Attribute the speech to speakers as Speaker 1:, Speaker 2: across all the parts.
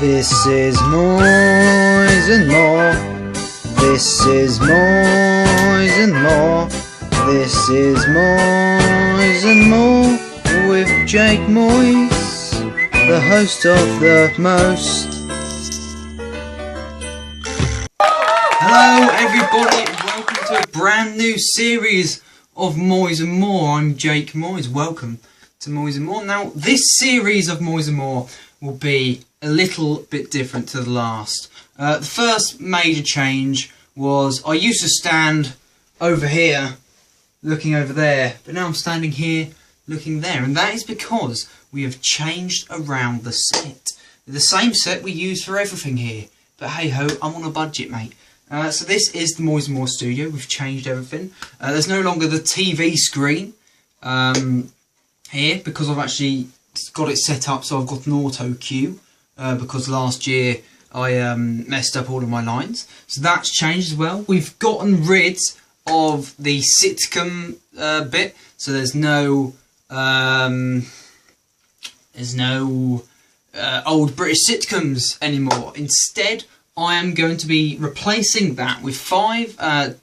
Speaker 1: This is Moyes and More. This is Moyes and More. This is Moyes and More with Jake Moyes, the host of the most. Hello everybody, welcome to a brand new series of Moyes and More. I'm Jake Moyes, welcome to Moyes and More. Now this series of Moyes and More will be a little bit different to the last. The first major change was I used to stand over here looking over there, but now I'm standing here looking there, and that is because we have changed around the set. The same set we use for everything here, but hey ho, I'm on a budget, mate. So this is the Moyes and More studio. We've changed everything. There's no longer the TV screen here because I've actually got it set up so I've got an auto cue because last year I messed up all of my lines. So that's changed as well. We've gotten rid of the sitcom bit, so there's no old British sitcoms anymore. Instead, I am going to be replacing that with 5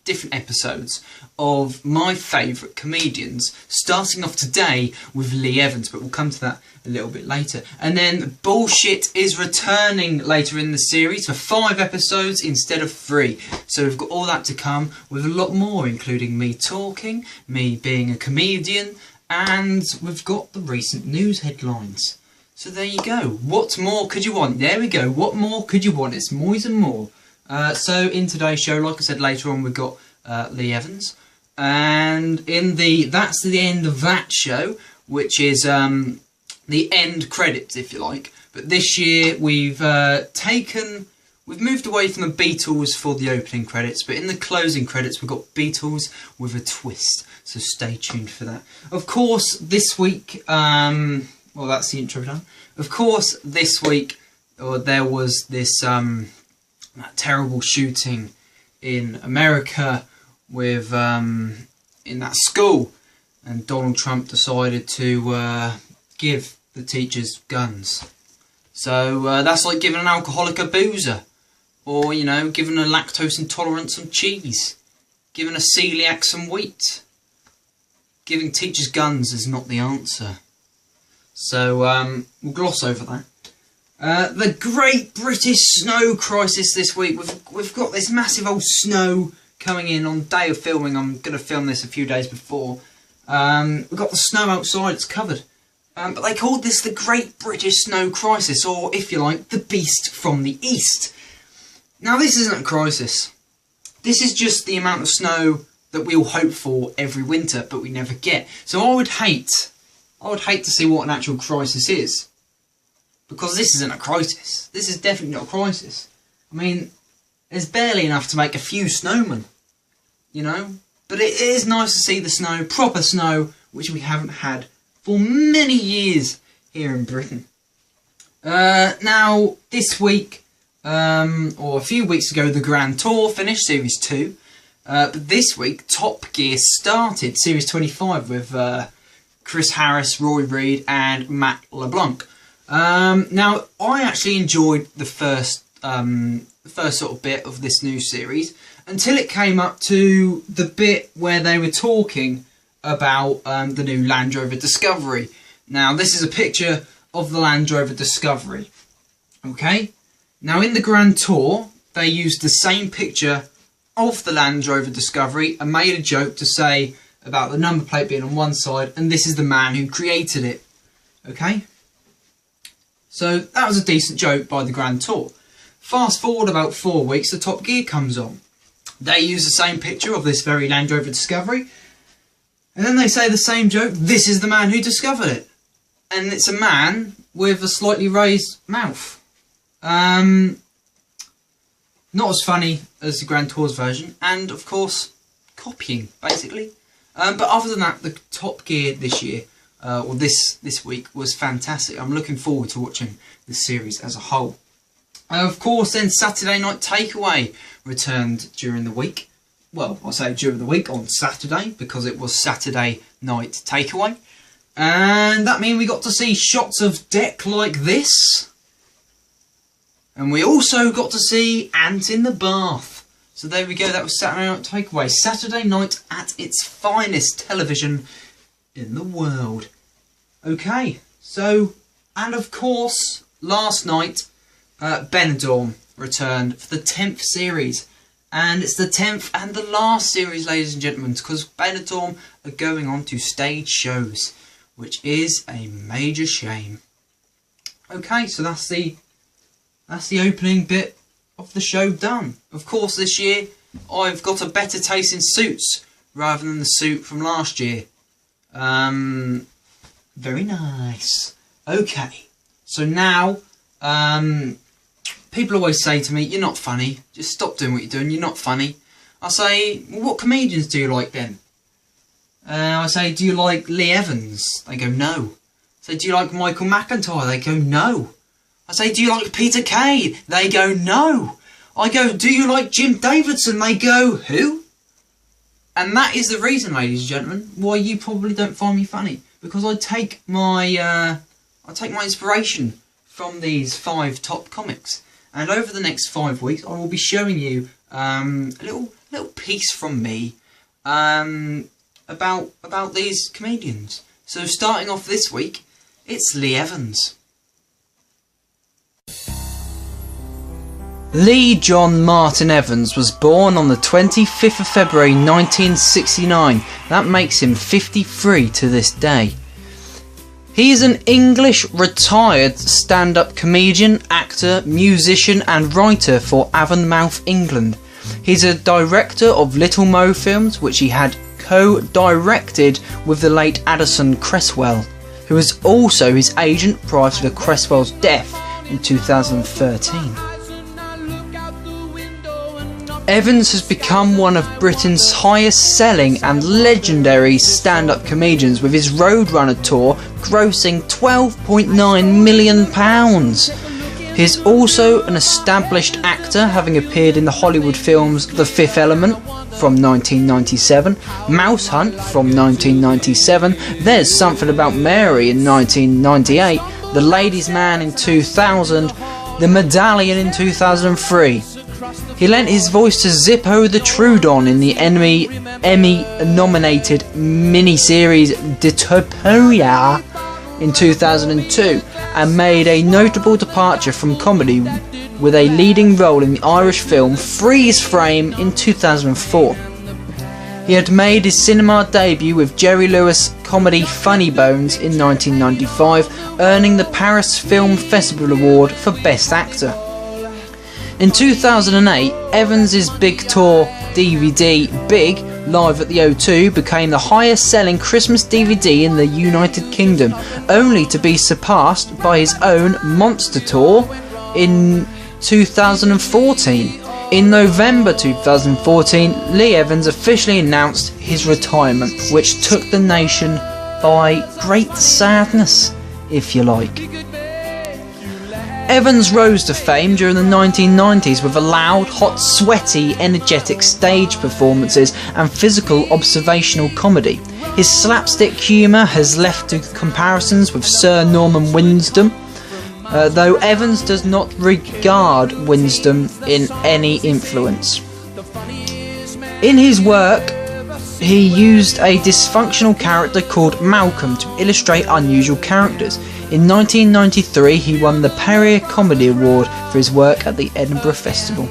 Speaker 1: different episodes of my favourite comedians, starting off today with Lee Evans, but we'll come to that a little bit later. And then Bullshit is returning later in the series for 5 episodes instead of 3. So we've got all that to come with a lot more, including me talking, me being a comedian, and we've got the recent news headlines. So there you go. What more could you want? There we go. What more could you want? It's Moyes and More. So in today's show, like I said, later on we've got Lee Evans. And that's the end of that show, which is the end credits, if you like. But this year we've moved away from the Beatles for the opening credits, but in the closing credits we've got Beatles with a twist. So stay tuned for that. Of course, this week, well, that's the intro done. Of course, this week there was this that terrible shooting in America with in that school, and Donald Trump decided to give the teachers guns. So that's like giving an alcoholic a boozer, or giving a lactose intolerant some cheese, giving a celiac some wheat. Giving teachers guns is not the answer. So we'll gloss over that. The Great British Snow Crisis this week. We've got this massive old snow coming in on the day of filming. I'm going to film this a few days before. We've got the snow outside, it's covered. But they called this the Great British Snow Crisis, or if you like, the Beast from the East. Now this isn't a crisis. This is just the amount of snow that we all hope for every winter, but we never get. So I would hate to see what an actual crisis is. Because this isn't a crisis. This is definitely not a crisis. I mean, there's barely enough to make a few snowmen. But it is nice to see the snow, proper snow, which we haven't had for many years here in Britain. Now, this week, or a few weeks ago, the Grand Tour finished, Series 2. But this week, Top Gear started, Series 25, with Chris Harris, Roy Reid and Matt LeBlanc. Now, I actually enjoyed the first sort of bit of this new series until it came up to the bit where they were talking about the new Land Rover Discovery. Now, this is a picture of the Land Rover Discovery. Okay? Now, in the Grand Tour, they used the same picture of the Land Rover Discovery and made a joke to say about the number plate being on one side, and this is the man who created it. Okay? So that was a decent joke by the Grand Tour. Fast forward about 4 weeks, the Top Gear comes on. They use the same picture of this very Land Rover Discovery, and then they say the same joke, this is the man who discovered it. And it's a man with a slightly raised mouth. Not as funny as the Grand Tour's version, and of course, copying, basically. But other than that, the Top Gear this year, or this week, was fantastic. I'm looking forward to watching this series as a whole. Of course, then Saturday Night Takeaway returned during the week. Well, I say during the week, on Saturday, because it was Saturday Night Takeaway. And that means we got to see shots of deck like this. And we also got to see Ant in the Bath. So there we go, that was Saturday Night Takeaway. Saturday night at its finest television in the world. Okay, so, and of course, last night, Benidorm returned for the 10th series. And it's the 10th and the last series, ladies and gentlemen, because Benidorm are going on to stage shows, which is a major shame. Okay, so that's the opening bit of the show done. Of course, this year I've got a better taste in suits rather than the suit from last year. Very nice. Okay, so now people always say to me, "You're not funny. Just stop doing what you're doing. You're not funny." I say, "Well, what comedians do you like then?" I say, "Do you like Lee Evans?" They go, "No." I say, "Do you like Michael McIntyre?" They go, "No." I say, "Do you like Peter Kay?" They go, "No." I go, "Do you like Jim Davidson?" They go, "Who?" And that is the reason, ladies and gentlemen, why you probably don't find me funny. Because I take my inspiration from these 5 top comics. And over the next 5 weeks, I will be showing you a little piece from me about these comedians. So starting off this week, it's Lee Evans. Lee John Martin Evans was born on the 25th of February 1969. That makes him 53 to this day. He is an English retired stand-up comedian, actor, musician and writer for Avonmouth, England. He's a director of Little Mo films, which he had co-directed with the late Addison Cresswell, who was also his agent prior to the Cresswell's death in 2013. Evans has become one of Britain's highest selling and legendary stand-up comedians, with his Roadrunner tour grossing £12.9 million. He is also an established actor, having appeared in the Hollywood films The Fifth Element from 1997, Mouse Hunt from 1997, There's Something About Mary in 1998, The Ladies' Man in 2000, The Medallion in 2003. He lent his voice to Zippo the Trudon in the Emmy-nominated miniseries Ditopia in 2002, and made a notable departure from comedy with a leading role in the Irish film Freeze Frame in 2004. He had made his cinema debut with Jerry Lewis' comedy Funny Bones in 1995, earning the Paris Film Festival Award for Best Actor. In 2008, Evans' big tour DVD, Big, live at the O2, became the highest selling Christmas DVD in the United Kingdom, only to be surpassed by his own Monster Tour in 2014. In November 2014, Lee Evans officially announced his retirement, which took the nation by great sadness, if you like. Evans rose to fame during the 1990s with loud, hot, sweaty, energetic stage performances and physical observational comedy. His slapstick humour has left to comparisons with Sir Norman Wisdom, though Evans does not regard Wisdom in any influence. In his work, he used a dysfunctional character called Malcolm to illustrate unusual characters. In 1993, he won the Perrier Comedy Award for his work at the Edinburgh Festival.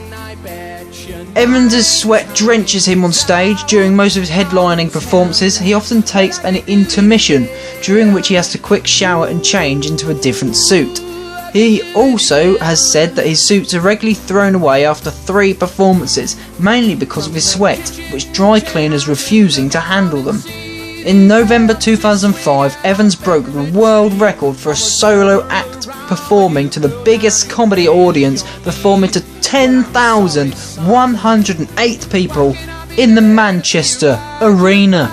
Speaker 1: Evans' sweat drenches him on stage. During most of his headlining performances, he often takes an intermission, during which he has to quick shower and change into a different suit. He also has said that his suits are regularly thrown away after 3 performances, mainly because of his sweat, with dry cleaners refusing to handle them. In November 2005, Evans broke the world record for a solo act performing to the biggest comedy audience, performing to 10,108 people in the Manchester Arena.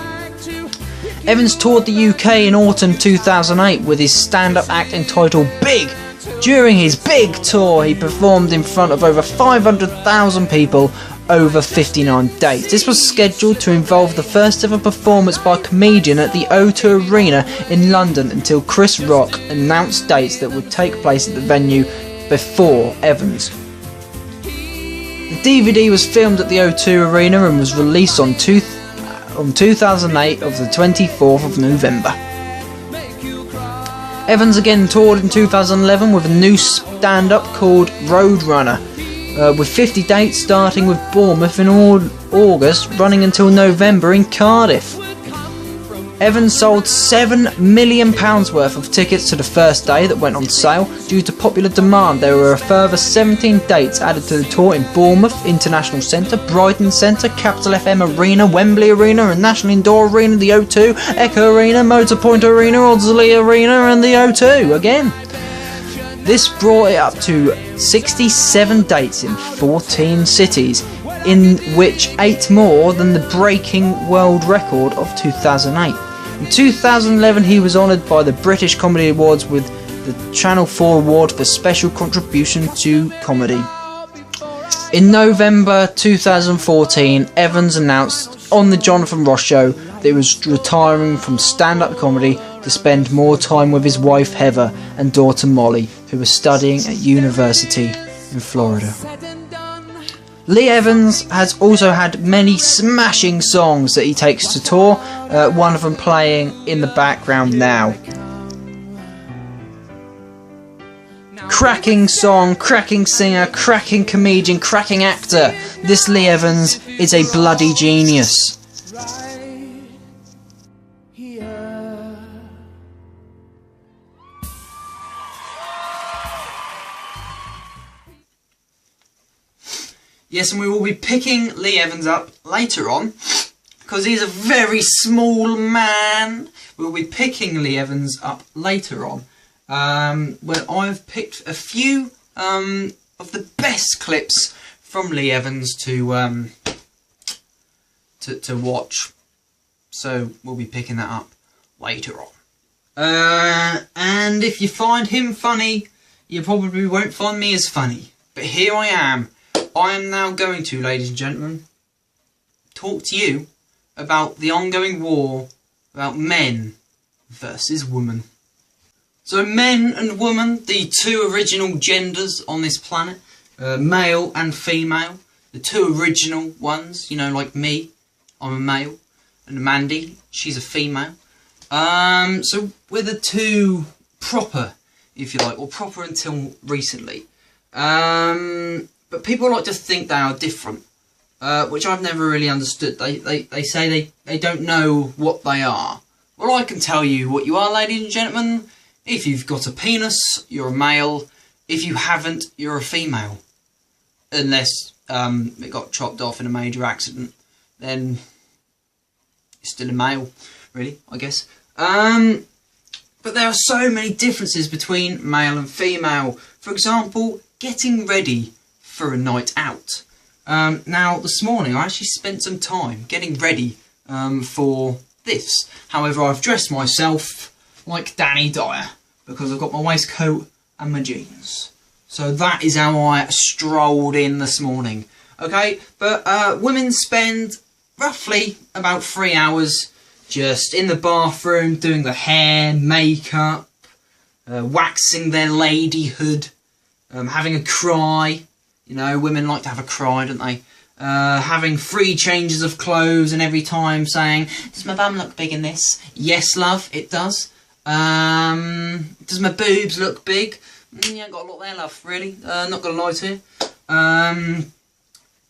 Speaker 1: Evans toured the UK in autumn 2008 with his stand-up act entitled Big. During his big tour, he performed in front of over 500,000 people over 59 dates. This was scheduled to involve the first ever performance by a comedian at the O2 Arena in London until Chris Rock announced dates that would take place at the venue,
Speaker 2: before Evans. The DVD was filmed at the O2 Arena and was released on 2008 of the 24th of November. Evans again toured in 2011 with a new stand-up called Roadrunner, with 50 dates starting with Bournemouth in August, running until November in Cardiff. Evans sold £7 million worth of tickets to the first day that went on sale. Due to popular demand, there were a further 17 dates added to the tour in Bournemouth International Centre, Brighton Centre, Capital FM Arena, Wembley Arena and National Indoor Arena, the O2, Echo Arena, Motorpoint Arena, Audsley Arena and the O2 again. This brought it up to 67 dates in 14 cities, in which 8 more than the breaking world record of 2008. In 2011 he was honoured by the British Comedy Awards with the Channel 4 Award for Special Contribution to Comedy. In November 2014, Evans announced on the Jonathan Ross Show that he was retiring from stand-up comedy to spend more time with his wife Heather and daughter Molly, who was studying at university in Florida. Lee Evans has also had many smashing songs that he takes to tour, one of them playing in the background now. Cracking song, cracking singer, cracking comedian, cracking actor. This Lee Evans is a bloody genius.
Speaker 1: Yes, and we will be picking Lee Evans up later on, because he's a very small man. We'll be picking Lee Evans up later on, where I've picked a few of the best clips from Lee Evans to watch. So we'll be picking that up later on. And if you find him funny, you probably won't find me as funny. But here I am. I am now going to, ladies and gentlemen, talk to you about the ongoing war about men versus women. So men and women, the two original genders on this planet, male and female, the two original ones, you know, like me, I'm a male, and Mandy, she's a female. So we're the two proper, if you like, or proper until recently. But people like to think they are different, which I've never really understood. They say they don't know what they are. Well, I can tell you what you are, ladies and gentlemen. If you've got a penis, you're a male. If you haven't, you're a female. Unless it got chopped off in a major accident, then you're still a male, really, I guess. But there are so many differences between male and female. For example, getting ready for a night out. Now, this morning I actually spent some time getting ready for this. However, I've dressed myself like Danny Dyer because I've got my waistcoat and my jeans. So that is how I strolled in this morning. Okay, but women spend roughly about 3 hours just in the bathroom doing the hair, makeup, waxing their ladyhood, having a cry. You know, women like to have a cry, don't they? Having 3 changes of clothes and every time saying, does my bum look big in this? Yes, love, it does. Does my boobs look big? You ain't got a lot there, love, really. Not gonna lie to you.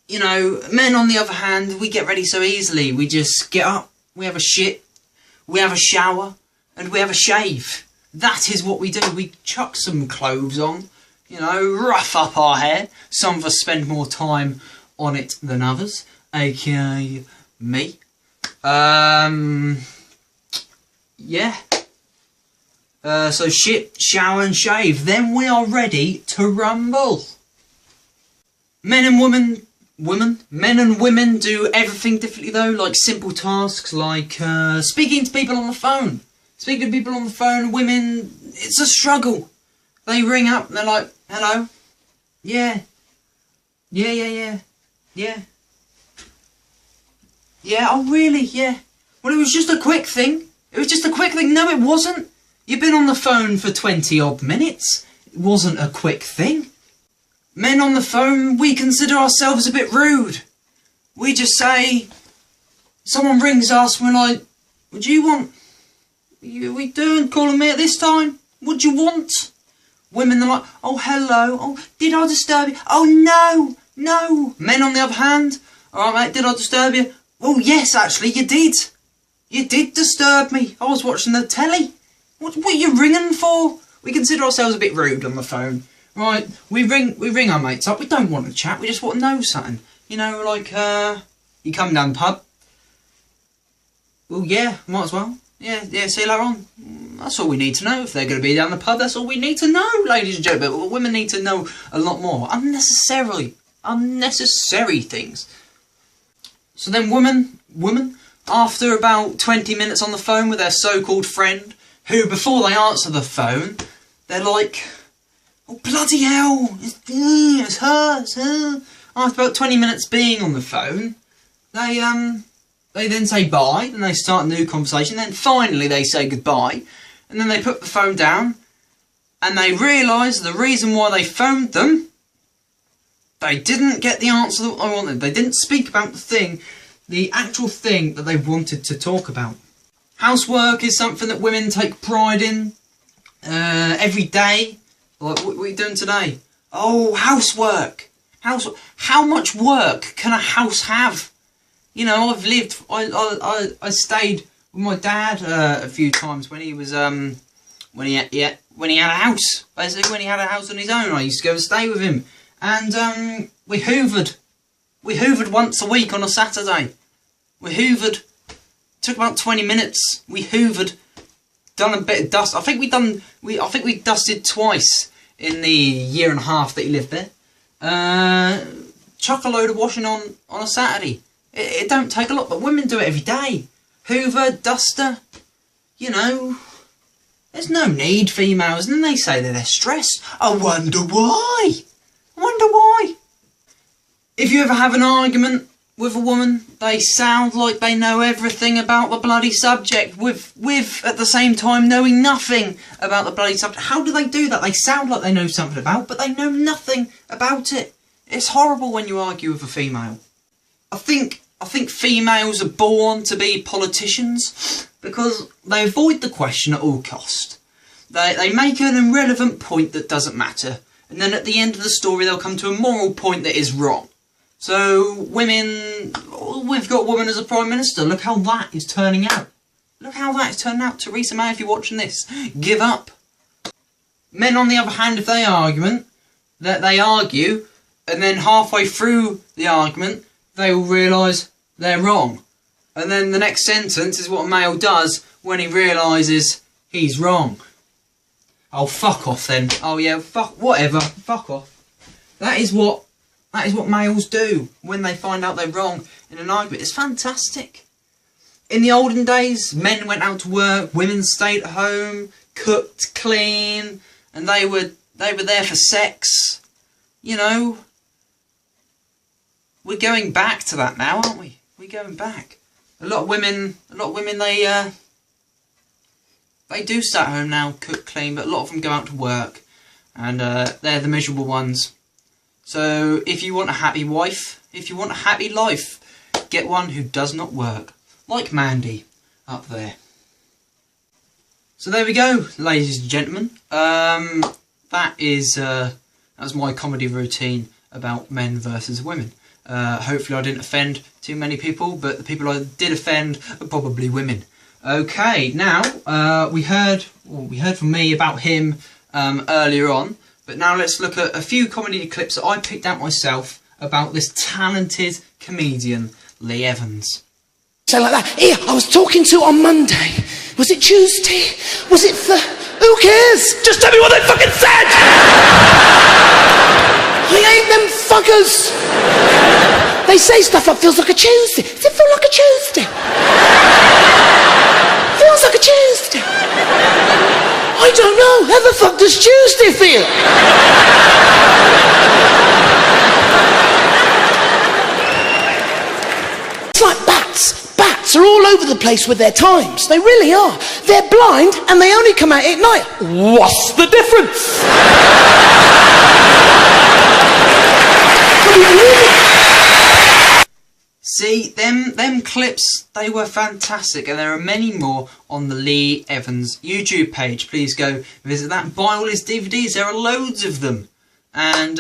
Speaker 1: You know, men on the other hand, we get ready so easily. We just get up, we have a shit, we have a shower, and we have a shave. That is what we do. We chuck some clothes on. You know, rough up our hair. Some of us spend more time on it than others, aka me. Yeah. So shit, shower and shave. Then we are ready to rumble. Men and women do everything differently though, like simple tasks like speaking to people on the phone. Speaking to people on the phone, women, it's a struggle. They ring up and they're like, hello? Yeah. Yeah. Yeah, oh really? Yeah. Well, it was just a quick thing. It was just a quick thing. No, it wasn't. You've been on the phone for 20 odd minutes. It wasn't a quick thing. Men on the phone, we consider ourselves a bit rude. We just say, someone rings us, we're like, what do you want? We doing calling me at this time? What do you want? Women are like, oh hello, oh did I disturb you? Oh no. Men on the other hand, alright mate, did I disturb you? Oh yes, actually you did. You did disturb me. I was watching the telly. What are you ringing for? We consider ourselves a bit rude on the phone. Right, we ring our mates up. We don't want to chat, we just want to know something. You know, like, you come down the pub. Well, yeah, might as well. Yeah, see you later on. That's all we need to know. If they're going to be down the pub, that's all we need to know, ladies and gentlemen. But women need to know a lot more. Unnecessary things. So then women, after about 20 minutes on the phone with their so-called friend, who, before they answer the phone, they're like, oh, bloody hell, it's her. After about 20 minutes being on the phone, they then say bye, then they start a new conversation, then finally they say goodbye, and then they put the phone down, and they realise the reason why they phoned them, they didn't get the answer that I wanted. They didn't speak about the actual thing that they wanted to talk about. Housework is something that women take pride in every day. Like, what are you doing today? Oh, housework. How much work can a house have? You know, I stayed with my dad a few times when he was when he had a house. Basically, when he had a house on his own, I used to go and stay with him, and we hoovered once a week on a Saturday. We hoovered. Took about 20 minutes. We hoovered, done a bit of dust. I think we dusted twice in the year and a half that he lived there. Chuck a load of washing on a Saturday. It don't take a lot, but women do it every day. Hoover, duster, you know. There's no need, females. And then they say that they're stressed. I wonder why. If you ever have an argument with a woman, they sound like they know everything about the bloody subject, with at the same time knowing nothing about the bloody subject. How do they do that? They sound like they know something about, but they know nothing about it. It's horrible when you argue with a female. I think females are born to be politicians because they avoid the question at all cost. They make an irrelevant point that doesn't matter, and then at the end of the story they'll come to a moral point that is wrong. So women, we've got a woman as a Prime Minister. Look how that is turning out. Theresa May, if you're watching this, give up. Men, on the other hand, if they argue, and then halfway through the argument, they will realise they're wrong. And then the next sentence is what a male does when he realises he's wrong. Oh, fuck off then. Oh yeah, whatever. Fuck off. That is what males do when they find out they're wrong in an argument. It's fantastic. In the olden days, men went out to work, women stayed at home, cooked, clean, and they were there for sex. You know, we're going back to that now, aren't we? We're going back. A lot of women, they do stay at home now, cook, clean, but a lot of them go out to work, and they're the miserable ones. So, if you want a happy wife, if you want a happy life, get one who does not work. Like Mandy, up there. So there we go, ladies and gentlemen. That was my comedy routine about men versus women. Hopefully I didn't offend too many people, but the people I did offend are probably women. Okay, now, we heard from me about him earlier on. But now let's look at a few comedy clips that I picked out myself about this talented comedian, Lee Evans.
Speaker 3: So like that. Here, I was talking to on Monday. Was it Tuesday? Was it who cares? Just tell me what they fucking said! I hate them fuckers! They say stuff that feels like a Tuesday. Does it feel like a Tuesday? Feels like a Tuesday. I don't know. How the fuck does Tuesday feel? It's like bats. Bats are all over the place with their times. They really are. They're blind and they only come out at night. What's the difference?
Speaker 1: See, them clips, they were fantastic, and there are many more on the Lee Evans YouTube page. Please go visit that and buy all his DVDs. There are loads of them. And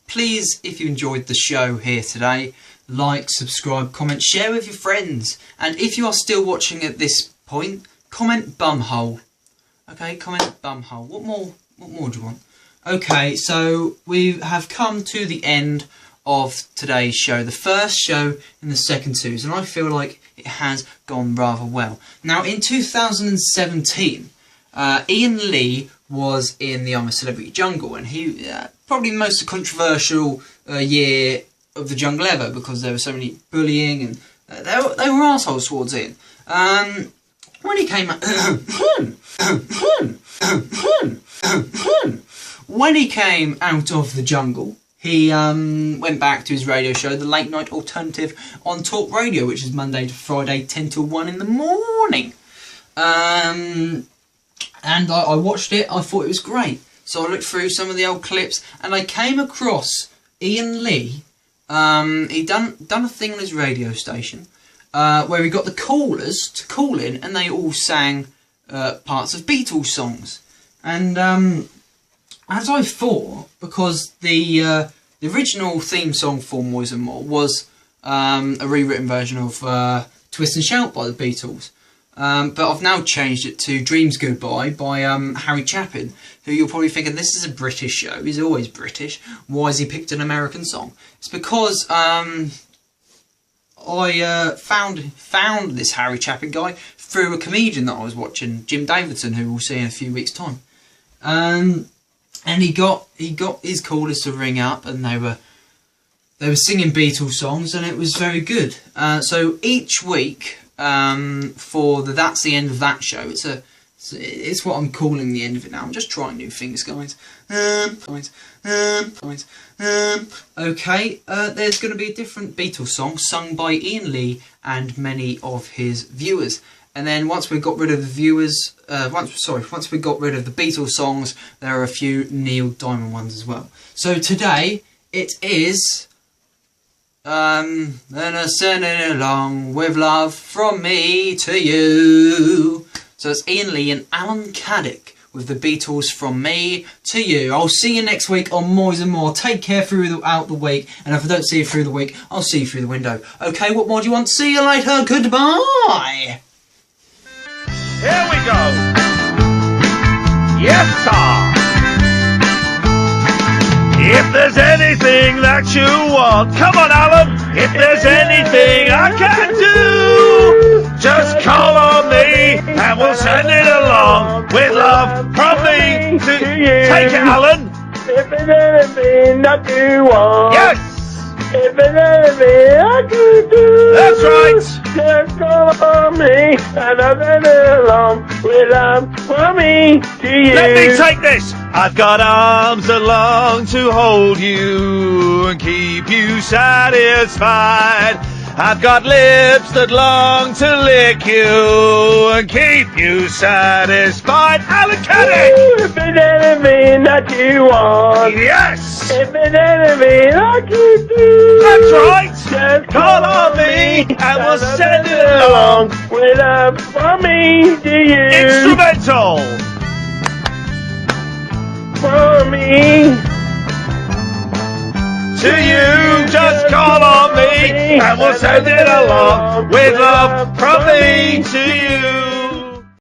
Speaker 1: please, if you enjoyed the show here today, like, subscribe, comment, share with your friends. And if you are still watching at this point, comment bumhole. Okay, comment bumhole. What more do you want? Okay, so we have come to the end of today's show, the first show in the second series, and I feel like it has gone rather well. Now, in 2017, Ian Lee was in the I'm a Celebrity Jungle, and he probably the most controversial year of the jungle ever, because there was so many bullying, and they were assholes towards Ian. When he came out, when he came out of the jungle, he went back to his radio show, the Late Night Alternative on Talk Radio, which is Monday to Friday, 10 till 1 in the morning. And I watched it. I thought it was great. So I looked through some of the old clips, and I came across Ian Lee. He done a thing on his radio station where he got the callers to call in, and they all sang parts of Beatles songs. And as I thought, because the original theme song for Moyes and More was a rewritten version of Twist and Shout by the Beatles. But I've now changed it to Dreams Goodbye by Harry Chapin, who you're probably thinking, this is a British show, he's always British, why has he picked an American song? It's because I found this Harry Chapin guy through a comedian that I was watching, Jim Davidson, who we'll see in a few weeks' time. And he got his callers to ring up, and they were singing Beatles songs, and it was very good. So each week, for that's the end of that show. It's what I'm calling the end of it now. I'm just trying new things, guys. Okay, there's going to be a different Beatles song sung by Ian Lee and many of his viewers. And then once we got rid of the viewers, once we got rid of the Beatles songs, there are a few Neil Diamond ones as well. So today it is then I send it along with love from me to you. So it's Ian Lee and Alan Caddick with the Beatles from me to you. I'll see you next week on Moyes and More. Take care throughout the week, and if I don't see you through the week, I'll see you through the window. Okay, what more do you want? See you later. Goodbye.
Speaker 4: Here we go. Yes, sir. If there's anything that you want, come on, Alan. If there's anything I can do, just call on me and we'll send it along with love from me to you. Take it, Alan.
Speaker 5: If there's anything that you want.
Speaker 4: Yes.
Speaker 5: If there's anything I can do.
Speaker 4: That's right.
Speaker 5: Just call on me and I'll send it along with love from me to you.
Speaker 4: Let me take this. I've got arms that long to hold you and keep you satisfied. I've got lips that long to lick you and keep you satisfied. Alan Caddick!
Speaker 5: If there's anything that you want.
Speaker 4: Yes!
Speaker 5: If there's anything I can do.
Speaker 4: That's right!
Speaker 5: Just
Speaker 4: Call on me and we'll send it along
Speaker 5: with love from me to you.
Speaker 4: Instrumental!
Speaker 5: From me
Speaker 4: to you, just call on me and we'll send it along with love from me to you.